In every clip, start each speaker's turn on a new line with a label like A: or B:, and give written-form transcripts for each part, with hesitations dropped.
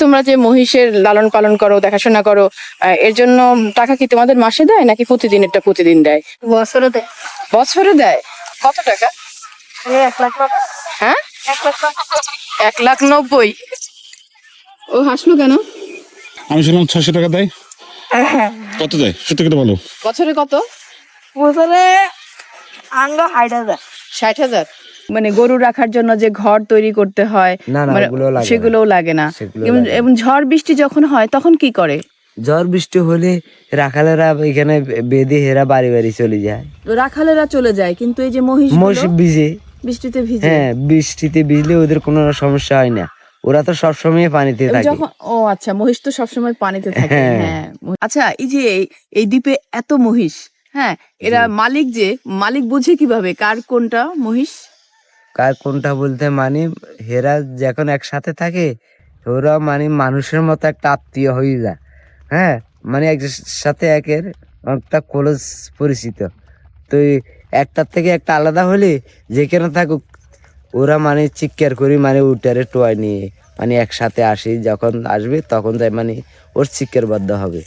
A: তোমরা যে মহিষের লালন পালন করো, দেখাশোনা করো, এর জন্য টাকা কি তোমাদের মাসে দেয় নাকি প্রতিদিনেরটা প্রতিদিন দেয়?
B: বছরে দেয়।
A: বছরে দেয়? কত টাকা?
B: 1 লাখ টাকা।
A: হ্যাঁ,
B: 1 লাখ টাকা।
A: 1,90,000। ও হাসলো কেন?
C: আমি শুনলাম 600 টাকা দেয়। কত দেয় সত্যি কথা বলো?
A: বছরে কত?
B: বছরে আঙ্গা 60,000।
A: 60,000? মানে গরু রাখার জন্য যে ঘর তৈরি করতে হয়,
D: না,
A: মানে
D: ওগুলো লাগে না।
A: সেগুলোও লাগে না।
D: সেগুলো লাগে না।
A: এবং ঝড় বৃষ্টি যখন হয় তখন কি করে?
D: ঝড় বৃষ্টি হলে রাখালেরা এখানে বেঁধে হেরা বাড়ি বাড়ি চলে যায়।
A: রাখালেরা চলে যায়, কিন্তু এই যে মহিষ
D: মোষ ভিজে।
A: বৃষ্টিতে ভিজে।
D: হ্যাঁ, বৃষ্টিতে ভিজলে ওদের কোনো সমস্যা হয় না, ওরা তো সবসময় পানিতে থাকে।
A: যখন ও আচ্ছা, মহিষ তো সবসময় পানিতে থাকে।
D: হ্যাঁ।
A: হ্যাঁ, আচ্ছা, এই যে এই দ্বীপে এত মহিষ, হ্যাঁ, এরা মালিক বুঝে কিভাবে কার কোনটা মহিষ?
D: কার কোনটা বলতে মানে হেরা যখন একসাথে থাকে ওরা মানে মানুষের মতো একটা আত্মীয় হয়ে যায়। হ্যাঁ, মানে এক সাথে একের একটা ক্লোজ পরিচিত। তো একটার থেকে একটা আলাদা হলে যেখানে থাকুক ওরা মানে চিৎকার করি, মানে উটারে টোয়াই নিয়ে মানে একসাথে আসি, যখন আসবে তখন যাই মানে ওর চিৎকার বাধ্য হবে।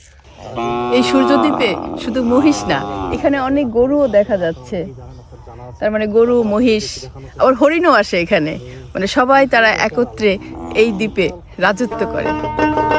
A: এই সূর্যদ্বীপে শুধু মহিষ না, এখানে অনেক গরুও দেখা যাচ্ছে। তার মানে গরু, মহিষ, আবার হরিণও আসে এখানে। মানে সবাই তারা একত্রে এই দ্বীপে রাজত্ব করে।